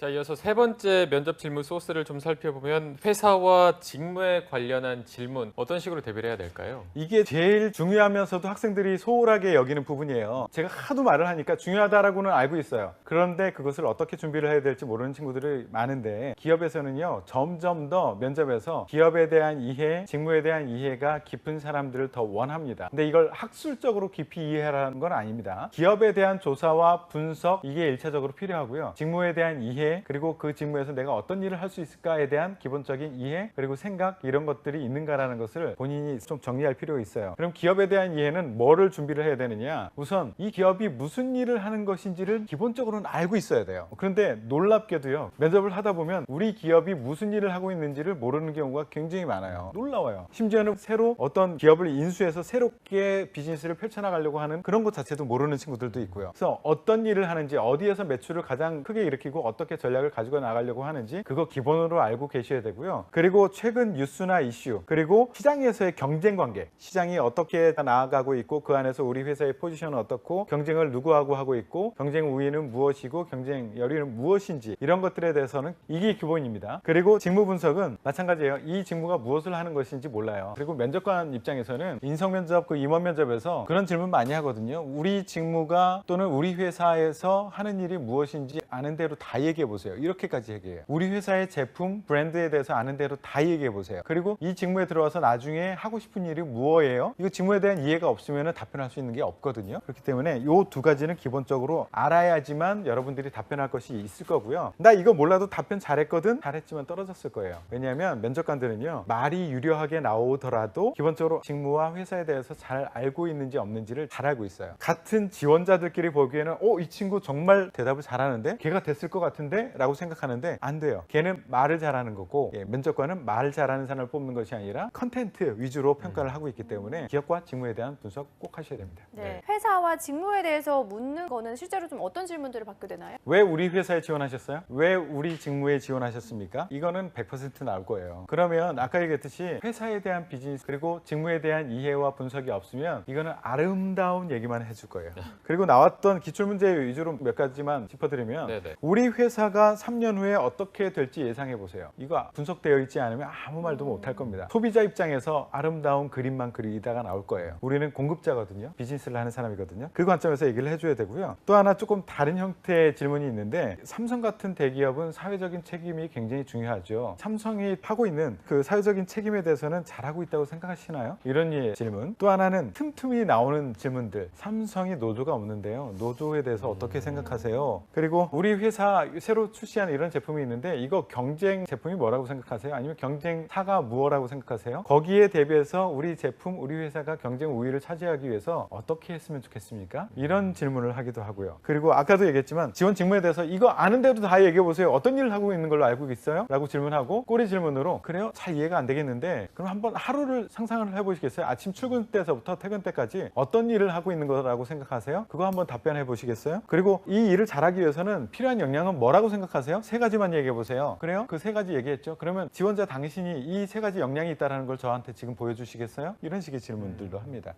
자, 이어서 세 번째 면접 질문 소스를 좀 살펴보면 회사와 직무에 관련한 질문 어떤 식으로 대비를 해야 될까요? 이게 제일 중요하면서도 학생들이 소홀하게 여기는 부분이에요. 제가 하도 말을 하니까 중요하다라고는 알고 있어요. 그런데 그것을 어떻게 준비를 해야 될지 모르는 친구들이 많은데, 기업에서는요 점점 더 면접에서 기업에 대한 이해, 직무에 대한 이해가 깊은 사람들을 더 원합니다. 근데 이걸 학술적으로 깊이 이해하라는 건 아닙니다. 기업에 대한 조사와 분석, 이게 1차적으로 필요하고요. 직무에 대한 이해, 그리고 그 직무에서 내가 어떤 일을 할 수 있을까에 대한 기본적인 이해, 그리고 생각, 이런 것들이 있는가라는 것을 본인이 좀 정리할 필요가 있어요. 그럼 기업에 대한 이해는 뭐를 준비를 해야 되느냐? 우선 이 기업이 무슨 일을 하는 것인지를 기본적으로는 알고 있어야 돼요. 그런데 놀랍게도요, 면접을 하다 보면 우리 기업이 무슨 일을 하고 있는지를 모르는 경우가 굉장히 많아요. 놀라워요. 심지어는 새로 어떤 기업을 인수해서 새롭게 비즈니스를 펼쳐나가려고 하는 그런 것 자체도 모르는 친구들도 있고요. 그래서 어떤 일을 하는지, 어디에서 매출을 가장 크게 일으키고 어떻게 전략을 가지고 나가려고 하는지, 그거 기본으로 알고 계셔야 되고요. 그리고 최근 뉴스나 이슈, 그리고 시장에서의 경쟁 관계, 시장이 어떻게 나아가고 있고 그 안에서 우리 회사의 포지션은 어떻고, 경쟁을 누구하고 하고 있고, 경쟁 우위는 무엇이고 경쟁 열의는 무엇인지, 이런 것들에 대해서는 이게 기본입니다. 그리고 직무 분석은 마찬가지예요. 이 직무가 무엇을 하는 것인지 몰라요. 그리고 면접관 입장에서는 인성면접, 그 임원 면접에서 그런 질문 많이 하거든요. 우리 직무가 또는 우리 회사에서 하는 일이 무엇인지 아는 대로 다 얘기해 보세요. 이렇게까지 얘기해요. 우리 회사의 제품, 브랜드에 대해서 아는 대로 다 얘기해 보세요. 그리고 이 직무에 들어와서 나중에 하고 싶은 일이 무엇이에요? 이거 직무에 대한 이해가 없으면 답변할 수 있는 게 없거든요. 그렇기 때문에 이 두 가지는 기본적으로 알아야지만 여러분들이 답변할 것이 있을 거고요. 나 이거 몰라도 답변 잘했거든? 잘했지만 떨어졌을 거예요. 왜냐하면 면접관들은요, 말이 유려하게 나오더라도 기본적으로 직무와 회사에 대해서 잘 알고 있는지 없는지를 잘 알고 있어요. 같은 지원자들끼리 보기에는 이 친구 정말 대답을 잘하는데? 걔가 됐을 것 같은데? 라고 생각하는데 안 돼요. 걔는 말을 잘하는 거고, 면접관은 말 잘하는 사람을 뽑는 것이 아니라 컨텐트 위주로 평가를 하고 있기 때문에 기업과 직무에 대한 분석 꼭 하셔야 됩니다. 네. 회사와 직무에 대해서 묻는 거는 실제로 좀 어떤 질문들을 받게 되나요? 왜 우리 회사에 지원하셨어요? 왜 우리 직무에 지원하셨습니까? 이거는 100% 나올 거예요. 그러면 아까 얘기했듯이 회사에 대한 비즈니스, 그리고 직무에 대한 이해와 분석이 없으면 이거는 아름다운 얘기만 해줄 거예요. 그리고 나왔던 기출문제 위주로 몇 가지만 짚어드리면, 네네. 우리 회사가 3년 후에 어떻게 될지 예상해 보세요. 이거 분석되어 있지 않으면 아무 말도 못 할 겁니다. 소비자 입장에서 아름다운 그림만 그리다가 나올 거예요. 우리는 공급자거든요. 비즈니스를 하는 사람이거든요. 그 관점에서 얘기를 해줘야 되고요. 또 하나 조금 다른 형태의 질문이 있는데, 삼성 같은 대기업은 사회적인 책임이 굉장히 중요하죠. 삼성이 하고 있는 그 사회적인 책임에 대해서는 잘하고 있다고 생각하시나요? 이런 류의 질문. 또 하나는 틈틈이 나오는 질문들. 삼성이 노조가 없는데요, 노조에 대해서 어떻게 생각하세요? 그리고 우리 회사 새로 출시하는 이런 제품이 있는데, 이거 경쟁 제품이 뭐라고 생각하세요? 아니면 경쟁사가 무엇라고 생각하세요? 거기에 대비해서 우리 제품, 우리 회사가 경쟁 우위를 차지하기 위해서 어떻게 했으면 좋겠습니까? 이런 질문을 하기도 하고요. 그리고 아까도 얘기했지만 지원 직무에 대해서 이거 아는데도 다 얘기해 보세요. 어떤 일을 하고 있는 걸로 알고 있어요? 라고 질문하고, 꼬리 질문으로 그래요? 잘 이해가 안 되겠는데 그럼 한번 하루를 상상을 해보시겠어요? 아침 출근 때서부터 퇴근 때까지 어떤 일을 하고 있는 거라고 생각하세요? 그거 한번 답변해 보시겠어요? 그리고 이 일을 잘하기 위해서는 필요한 역량은 뭐라고 생각하세요? 세 가지만 얘기해 보세요. 그래요? 그 세 가지 얘기했죠? 그러면 지원자 당신이 이 세 가지 역량이 있다는 걸 저한테 지금 보여주시겠어요? 이런 식의 질문들도 합니다.